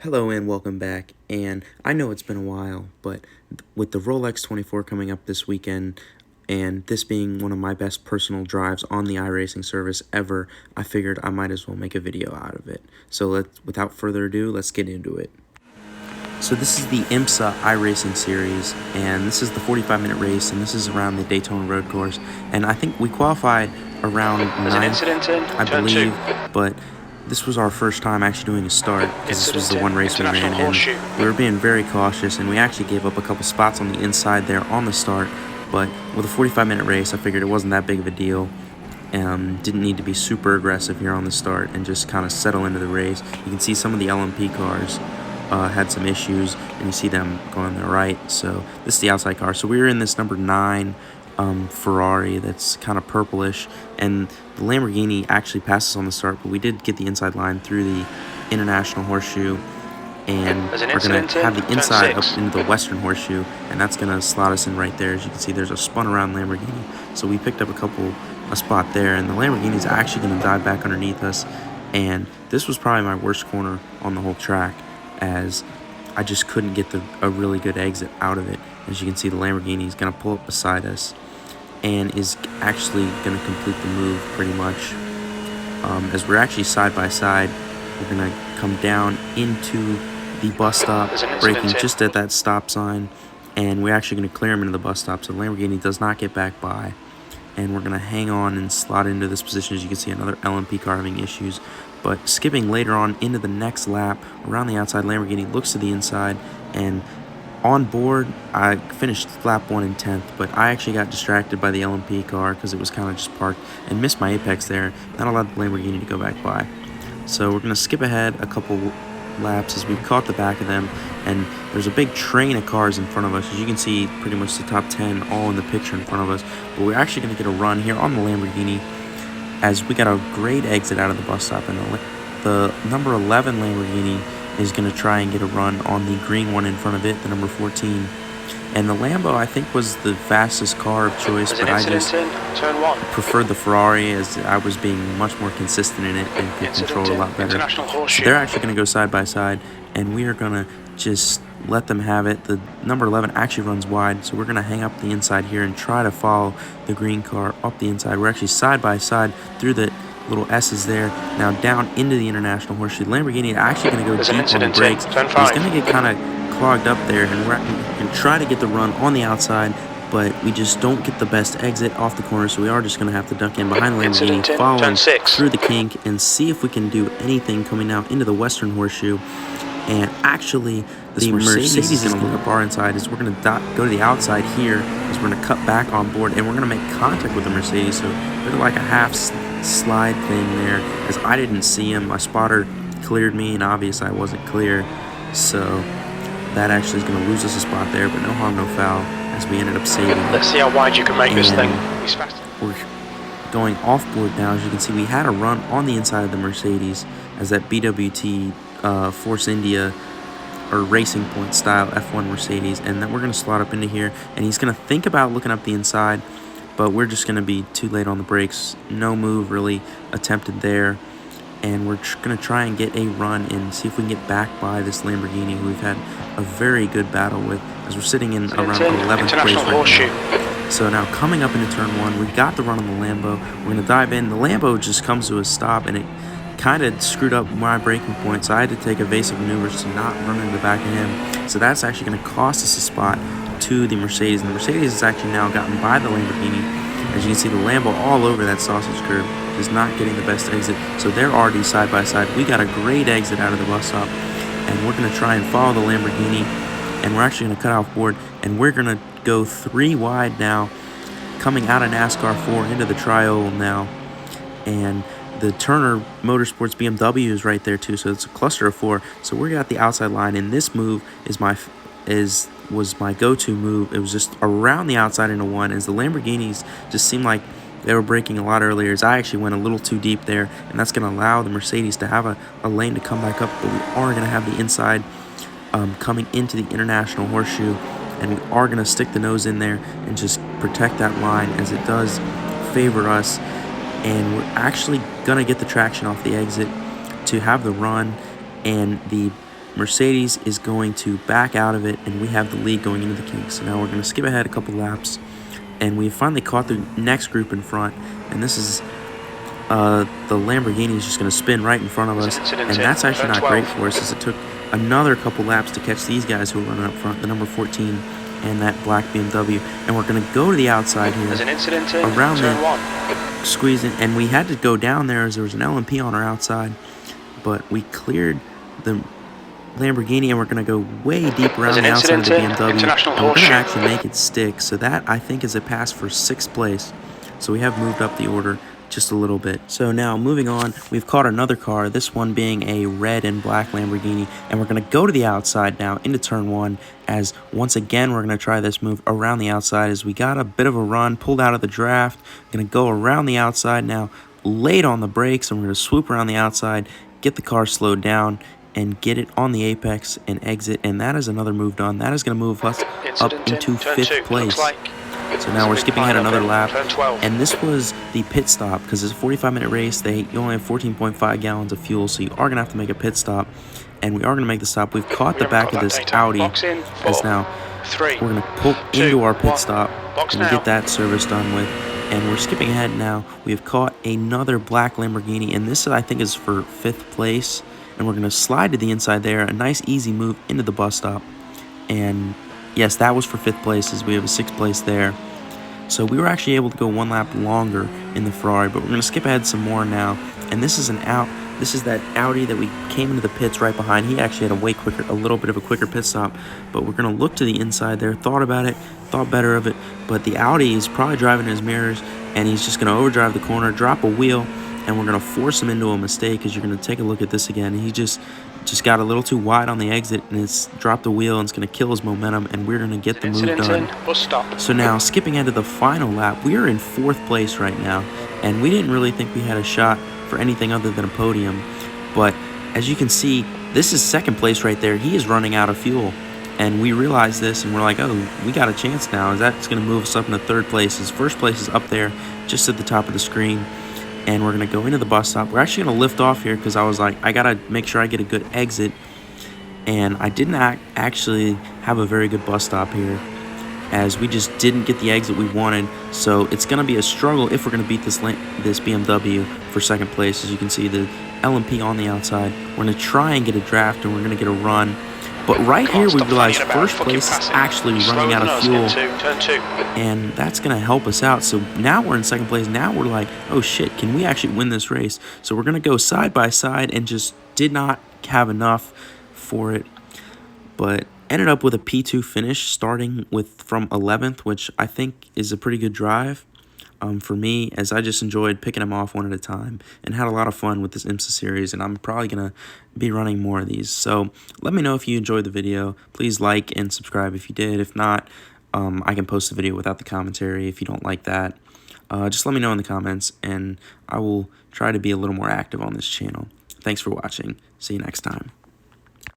Hello and welcome back, and I know it's been a while, but with the Rolex 24 coming up this weekend, and this being one of my best personal drives on the iRacing service ever, I figured I might as well make a video out of it. So without further ado, let's get into it. So this is the IMSA Iracing series, and this is the 45-minute race, and this is around the Daytona road course, and I think we qualified around 9th, I believe, but this was our first time actually doing a start, because this was the one race we ran, and we were being very cautious, and we actually gave up a couple spots on the inside there on the start, but with a 45-minute race, I figured it wasn't that big of a deal. Didn't need to be super aggressive here on the start and just kind of settle into the race. You can see some of the LMP cars had some issues, and you see them going on the right. So this is the outside car. So we were in this number 9 Ferrari that's kind of purplish, and the Lamborghini actually passes on the start, but we did get the inside line through the International Horseshoe, and we're going to have the inside up into the Western Horseshoe, and that's going to slot us in right there. As you can see, there's a spun around Lamborghini, so we picked up a spot there, and the Lamborghini is actually going to dive back underneath us, and this was probably my worst corner on the whole track, as I just couldn't get a really good exit out of it. As you can see, the Lamborghini is going to pull up beside us and is actually going to complete the move pretty much. As we're actually side by side, we're going to come down into the bus stop, braking just at that stop sign, and we're actually going to clear him into the bus stop, so the Lamborghini does not get back by, and we're going to hang on and slot into this position. As you can see, another LMP car having issues, but skipping later on into the next lap, around the outside, Lamborghini looks to the inside, and on board, I finished lap 1 in 10th, but I actually got distracted by the LMP car because it was kind of just parked and missed my apex there. That allowed the Lamborghini to go back by. So we're going to skip ahead a couple laps as we caught the back of them, and there's a big train of cars in front of us. As you can see, pretty much the top 10 all in the picture in front of us, but we're actually going to get a run here on the Lamborghini as we got a great exit out of the bus stop, and the number 11 Lamborghini is going to try and get a run on the green one in front of it, the number 14. And the Lambo, I think, was the fastest car of choice, but I just preferred the Ferrari as I was being much more consistent in it and could control it a lot better. So they're actually going to go side by side, and we are going to just let them have it. The number 11 actually runs wide, so we're going to hang up the inside here and try to follow the green car up the inside. We're actually side by side through the little S's there, now down into the International Horseshoe. Lamborghini is actually going to go deep on the brakes. He's going to get kind of clogged up there, and we're going to try to get the run on the outside, but we just don't get the best exit off the corner, so we are just going to have to duck in behind the Lamborghini, following through the kink, and see if we can do anything coming out into the Western Horseshoe. And actually, the Mercedes is going to look up our inside as we're going to go to the outside here, as we're going to cut back on board, and we're going to make contact with the Mercedes, so they're like a half slide thing there, as I didn't see him. My spotter cleared me, and obviously I wasn't clear, so that actually is going to lose us a spot there, but no harm, no foul, as we ended up saving it. Let's see how wide you can make this thing. We're going off board now. As you can see, we had a run on the inside of the Mercedes as that BWT Force India or Racing Point style F1 Mercedes, and then we're going to slot up into here, and he's going to think about looking up the inside, but we're just going to be too late on the brakes. No move really attempted there, and we're going to try and get a run and see if we can get back by this Lamborghini, who we've had a very good battle with, as we're sitting in around 11th place right now. So now coming up into turn 1, we got the run on the Lambo. We're going to dive in. The Lambo just comes to a stop, and it kind of screwed up my braking point, so I had to take evasive maneuvers to not run into the back of him. So that's actually going to cost us a spot to the Mercedes, and the Mercedes has actually now gotten by the Lamborghini. As you can see, the Lambo all over that sausage curb is not getting the best exit, so they're already side by side. We got a great exit out of the bus stop, and we're going to try and follow the Lamborghini, and we're actually going to cut off board, and we're going to go 3 wide now, coming out of NASCAR 4 into the tri-oval now, and the Turner Motorsports BMW is right there too, so it's a cluster of 4. So we got the outside line, and this move was my go-to move. It was just around the outside into 1, as the Lamborghinis just seemed like they were braking a lot earlier, as I actually went a little too deep there, and that's going to allow the Mercedes to have a lane to come back up, but we are going to have the inside coming into the International Horseshoe, and we are going to stick the nose in there and just protect that line, as it does favor us. And we're actually going to get the traction off the exit to have the run, and the Mercedes is going to back out of it, and we have the lead going into the kinks. So now we're going to skip ahead a couple laps, and we finally caught the next group in front, and this is the Lamborghini is just going to spin right in front of us, and that's actually not great for us, as it took another couple laps to catch these guys who are running up front, the number 14 and that black BMW, and we're going to go to the outside here, around the squeeze in, and we had to go down there as there was an LMP on our outside, but we cleared the Lamborghini, and we're going to go way deep around the outside of the BMW, and we're going to actually make it stick. So that, I think, is a pass for 6th place. So we have moved up the order just a little bit. So now, moving on, we've caught another car, this one being a red and black Lamborghini, and we're going to go to the outside now into turn 1, as once again we're going to try this move around the outside, as we got a bit of a run, pulled out of the draft, going to go around the outside now, late on the brakes, and we're going to swoop around the outside, get the car slowed down, and get it on the apex and exit, and that is another move done. That is going to move us up into 5th place. So now we're skipping ahead another lap, and this was the pit stop, because it's a 45-minute race. You only have 14.5 gallons of fuel, so you are going to have to make a pit stop, and we are going to make the stop. We've caught the back of this Audi, as now we're going to pull into our pit stop and get that service done with. And we're skipping ahead now. We have caught another black Lamborghini, and this I think is for 5th place. And we're going to slide to the inside there, a nice easy move into the bus stop. And yes, that was for 5th place, as we have a 6th place there. So we were actually able to go one lap longer in the Ferrari, but we're going to skip ahead some more now. And this is that Audi that we came into the pits right behind. He actually had a little bit of a quicker pit stop, but we're going to look to the inside there, thought about it, thought better of it, but the Audi is probably driving his mirrors, and he's just going to overdrive the corner, drop a wheel, and we're going to force him into a mistake, because you're going to take a look at this again. He just got a little too wide on the exit, and it's dropped the wheel, and it's going to kill his momentum, and we're going to get the move done. So now, skipping into the final lap, we are in 4th place right now, and we didn't really think we had a shot for anything other than a podium, but as you can see, this is 2nd place right there. He is running out of fuel, and we realized this, and we're like, oh, we got a chance now. That's going to move us up into 3rd place. His 1st place is up there, just at the top of the screen. And we're going to go into the bus stop. We're actually going to lift off here, because I was like, I got to make sure I get a good exit. And I didn't actually have a very good bus stop here, as we just didn't get the exit we wanted. So it's going to be a struggle if we're going to beat this BMW for 2nd place. As you can see, the LMP on the outside. We're going to try and get a draft, and we're going to get a run. But right here, we realize 1st place is actually running out of fuel, and that's going to help us out. So now we're in 2nd place. Now we're like, oh shit, can we actually win this race? So we're going to go side by side, and just did not have enough for it, but ended up with a P2 finish, starting from 11th, which I think is a pretty good drive. For me, as I just enjoyed picking them off one at a time and had a lot of fun with this IMSA series, and I'm probably going to be running more of these. So let me know if you enjoyed the video. Please like and subscribe if you did. If not, I can post the video without the commentary if you don't like that. Just let me know in the comments, and I will try to be a little more active on this channel. Thanks for watching. See you next time.